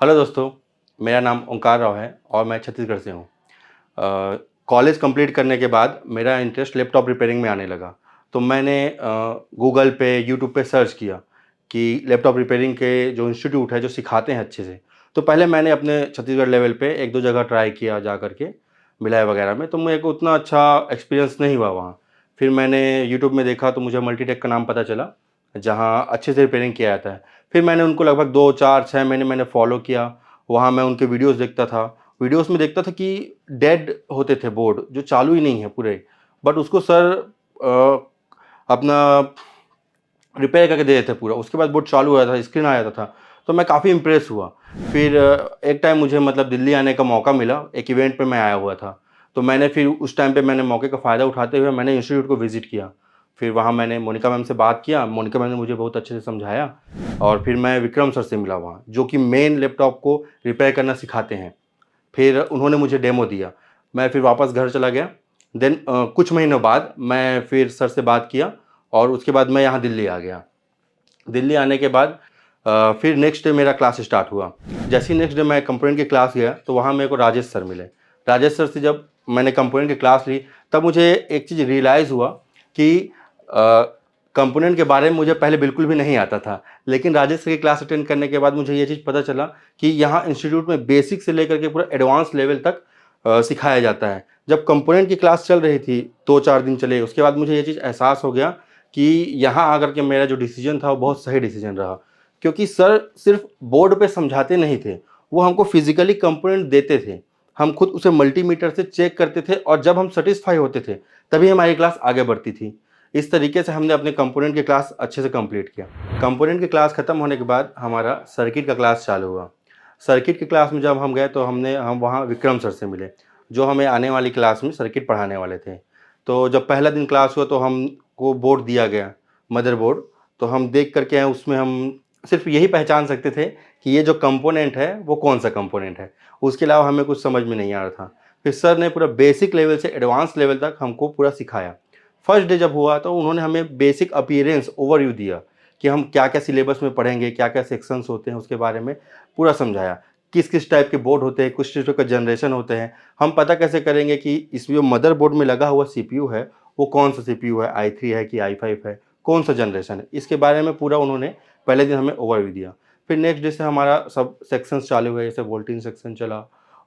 Hello दोस्तों, मेरा नाम ओंकार राव है और मैं छत्तीसगढ़ से हूँ। कॉलेज कंप्लीट करने के बाद मेरा इंटरेस्ट लैपटॉप रिपेयरिंग में आने लगा। तो मैंने गूगल पे, यूट्यूब पे सर्च किया कि लैपटॉप रिपेयरिंग के जो इंस्टीट्यूट है, जो सिखाते हैं अच्छे से। तो पहले मैंने अपने छत्तीसगढ़ लेवल पे 1-2 जगह ट्राई किया जा कर के, भिलाई वगैरह में, तो मेरे को उतना अच्छा एक्सपीरियंस नहीं हुआ वहाँ। फिर मैंने यूट्यूब में देखा तो मुझे मल्टीटेक का नाम पता चला, जहाँ अच्छे से रिपेयरिंग किया जाता है। फिर मैंने उनको लगभग 2, 4, 6 महीने मैंने फ़ॉलो किया। वहाँ मैं उनके वीडियोज़ देखता था। वीडियोज़ में देखता था कि डेड होते थे बोर्ड, जो चालू ही नहीं है पूरे। बट उसको सर अपना रिपेयर करके दे देते थे पूरा। उसके बाद बोर्ड चालू हो जाता था, स्क्रीन आ जाता था। तो मैं काफ़ी इम्प्रेस हुआ। फिर एक टाइम मुझे मतलब दिल्ली आने का मौका मिला, एक इवेंट पे मैं आया हुआ था। तो मैंने फिर उस टाइम पे मैंने मौके का फ़ायदा उठाते हुए मैंने इंस्टीट्यूट को विज़िट किया। फिर वहाँ मैंने मोनिका मैम से बात किया, मोनिका मैम ने मुझे बहुत अच्छे से समझाया और फिर मैं विक्रम सर से मिला वहाँ, जो कि मेन लैपटॉप को रिपेयर करना सिखाते हैं। फिर उन्होंने मुझे डेमो दिया। मैं फिर वापस घर चला गया। देन कुछ महीनों बाद मैं फिर सर से बात किया और उसके बाद मैं यहाँ दिल्ली आ गया। दिल्ली आने के बाद फिर नेक्स्ट डे मेरा क्लास स्टार्ट हुआ। जैसे ही नेक्स्ट डे मैं कंपोनेंट की क्लास गया तो वहाँ मेरे को राजेश सर मिले। राजेश सर से जब मैंने कंपोनेंट की क्लास ली तब मुझे एक चीज़ रियलाइज़ हुआ कि कंपोनेंट के बारे में मुझे पहले बिल्कुल भी नहीं आता था। लेकिन राजेश सर की क्लास अटेंड करने के बाद मुझे ये चीज़ पता चला कि यहाँ इंस्टीट्यूट में बेसिक से लेकर के पूरा एडवांस लेवल तक सिखाया जाता है। जब कंपोनेंट की क्लास चल रही थी, 2-4 दिन चले, उसके बाद मुझे ये चीज़ एहसास हो गया कि यहाँ आकर के मेरा जो डिसीजन था वो बहुत सही डिसीजन रहा। क्योंकि सर सिर्फ बोर्ड पे समझाते नहीं थे, वो हमको फिज़िकली कंपोनेंट देते थे। हम खुद उसे मल्टीमीटर से चेक करते थे और जब हम सैटिस्फाई होते थे, तभी हमारी क्लास आगे बढ़ती थी। इस तरीके से हमने अपने कंपोनेंट की क्लास अच्छे से कंप्लीट किया। कंपोनेंट की क्लास खत्म होने के बाद हमारा सर्किट का क्लास चालू हुआ। सर्किट की क्लास में जब हम गए तो हम वहाँ विक्रम सर से मिले, जो हमें आने वाली क्लास में सर्किट पढ़ाने वाले थे। तो जब पहला दिन क्लास हुआ तो हमको बोर्ड दिया गया, मदरबोर्ड। तो हम देख कर के आए, उसमें हम सिर्फ़ यही पहचान सकते थे कि ये जो कंपोनेंट है वो कौन-सा कंपोनेंट है। उसके अलावा हमें कुछ समझ में नहीं आ रहा था। फिर सर ने पूरा बेसिक लेवल से एडवांस लेवल तक हमको पूरा सिखाया। फर्स्ट डे जब हुआ तो उन्होंने हमें बेसिक अपीयरेंस ओवरव्यू दिया कि हम क्या-क्या सिलेबस में पढ़ेंगे, क्या-क्या सेक्शंस होते हैं, उसके बारे में पूरा समझाया। किस-किस टाइप के बोर्ड होते हैं, किस टाइप का जनरेशन होते हैं। हम पता कैसे करेंगे कि इसमें जो मदरबोर्ड में लगा हुआ सीपीयू है, वो कौन-सा सीपीयू है, i3 है कि i5 है, कौन-सा जनरेशन है। इसके बारे में पूरा उन्होंने पहले दिन हमें ओवरव्यू दिया। फिर नेक्स्ट डे से हमारा सब सेक्शंस चालू हुए, जैसे वोल्टेज सेक्शन चला।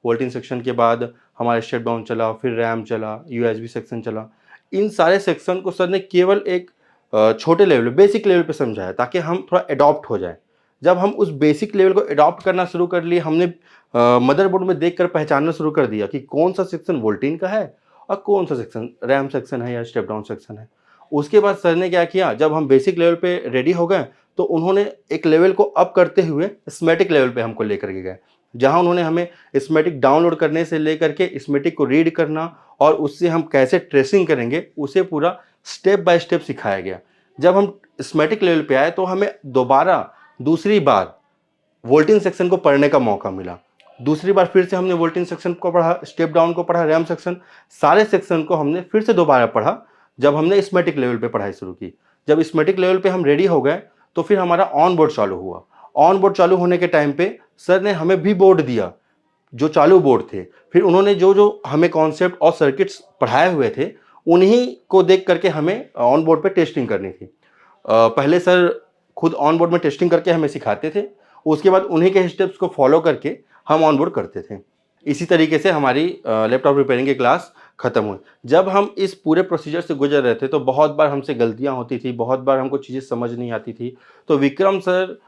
वोल्टेज सेक्शन के बाद हमारा स्टेप डाउन चला, फिर रैम चला, यूएसबी सेक्शन चला। इन सारे सेक्शन को सर ने केवल एक छोटे लेवल पे, बेसिक लेवल पे समझाया ताकि हम थोड़ा एडॉप्ट हो जाएँ। जब हम उस बेसिक लेवल को एडॉप्ट करना शुरू कर लिए, हमने मदरबोर्ड में देखकर पहचानना शुरू कर दिया कि कौन-सा सेक्शन वोल्टेज का है और कौन-सा सेक्शन रैम सेक्शन है या स्टेप डाउन सेक्शन है। उसके बाद सर ने क्या किया, जब हम बेसिक लेवल पे रेडी हो गए, तो उन्होंने एक लेवल को अप करते हुए स्कीमेटिक लेवल पे हमको लेकर के गए। जहाँ उन्होंने हमें स्कीमेटिक डाउनलोड करने से लेकर के स्कीमेटिक को रीड करना और उससे हम कैसे ट्रेसिंग करेंगे, उसे पूरा स्टेप बाय स्टेप सिखाया गया। जब हम स्कीमेटिक लेवल पे आए तो हमें दोबारा दूसरी बार वोल्टेज सेक्शन को पढ़ने का मौका मिला। दूसरी बार फिर से हमने वोल्टेज सेक्शन को पढ़ा, स्टेप डाउन को पढ़ा, रैम सेक्शन, सारे सेक्शन को हमने फिर से दोबारा पढ़ा, जब हमने स्कीमेटिक लेवल पे पढ़ाई शुरू की। जब स्कीमेटिक लेवल पे हम रेडी हो गए, तो फिर हमारा ऑन बोर्ड चालू हुआ। ऑन बोर्ड चालू होने के टाइम पे सर ने हमें भी बोर्ड दिया, जो चालू बोर्ड थे। फिर उन्होंने जो-जो हमें कॉन्सेप्ट और सर्किट्स पढ़ाए हुए थे, उन्हीं को देख कर के हमें ऑन बोर्ड पे टेस्टिंग करनी थी। पहले सर खुद ऑन बोर्ड में टेस्टिंग करके हमें सिखाते थे, उसके बाद उन्हीं के स्टेप्स को फॉलो करके हम ऑन बोर्ड करते थे। इसी तरीके से हमारी लैपटॉप रिपेयरिंग की क्लास खत्म हुई। जब हम इस पूरे प्रोसीजर से गुज़र रहे थे तो बहुत बार हमसे गलतियाँ होती थी, बहुत बार हमको चीज़ें समझ नहीं आती थी। तो विक्रम सर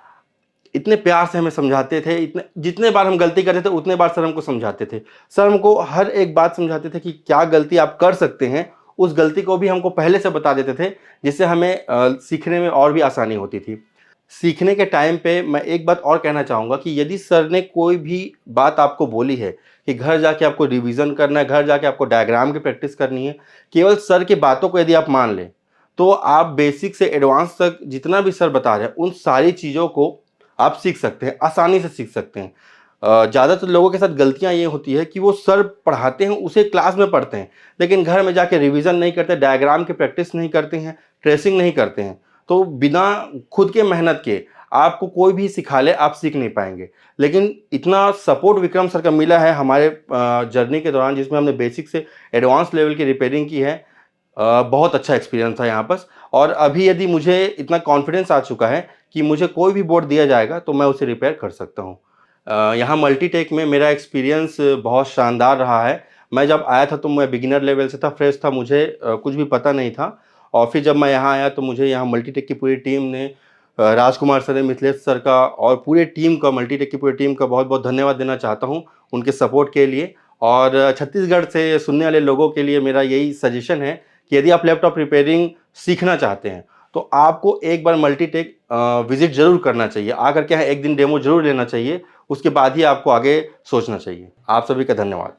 इतने प्यार से हमें समझाते थे, इतने जितने बार हम गलती करते थे उतने बार सर हमको समझाते थे। सर हमको हर एक बात समझाते थे कि क्या गलती आप कर सकते हैं, उस गलती को भी हमको पहले से बता देते थे, जिससे हमें सीखने में और भी आसानी होती थी। सीखने के टाइम पे मैं एक बात और कहना चाहूँगा कि यदि सर ने कोई भी बात आपको बोली है कि घर जाके आपको रिवीज़न करना है, घर जाके आपको डायग्राम की प्रैक्टिस करनी है, केवल सर की बातों को यदि आप मान लें, तो आप बेसिक से एडवांस तक जितना भी सर बता रहे हैं, उन सारी चीज़ों को आप सीख सकते हैं, आसानी से सीख सकते हैं। ज़्यादातर लोगों के साथ गलतियाँ ये होती है कि वो सर पढ़ाते हैं, उसे क्लास में पढ़ते हैं, लेकिन घर में जाके रिवीज़न नहीं करते, डायग्राम की प्रैक्टिस नहीं करते हैं, ट्रेसिंग नहीं करते हैं। तो बिना खुद के मेहनत के आपको कोई भी सिखा ले, आप सीख नहीं पाएँगे। लेकिन इतना सपोर्ट विक्रम सर का मिला है हमारे जर्नी के दौरान, जिसमें हमने बेसिक से एडवांस लेवल की रिपेयरिंग की है। बहुत अच्छा एक्सपीरियंस था यहाँ पर। और अभी यदि मुझे इतना कॉन्फिडेंस आ चुका है कि मुझे कोई भी बोर्ड दिया जाएगा तो मैं उसे रिपेयर कर सकता हूँ। यहाँ मल्टीटेक में मेरा एक्सपीरियंस बहुत शानदार रहा है। मैं जब आया था तो मैं बिगिनर लेवल से था, फ्रेश था, मुझे कुछ भी पता नहीं था। और फिर जब मैं यहाँ आया तो मुझे यहाँ मल्टीटेक की पूरी टीम ने, राजकुमार सर ने, मिथिलेश सर का और पूरे टीम का, मल्टीटेक की पूरी टीम का बहुत-बहुत धन्यवाद देना चाहता हूँ उनके सपोर्ट के लिए। और छत्तीसगढ़ से सुनने वाले लोगों के लिए मेरा यही सजेशन है कि यदि आप लैपटॉप रिपेयरिंग सीखना चाहते हैं तो आपको एक बार मल्टीटेक विज़िट ज़रूर करना चाहिए। आकर के यहाँ एक दिन डेमो ज़रूर लेना चाहिए, उसके बाद ही आपको आगे सोचना चाहिए। आप सभी का धन्यवाद।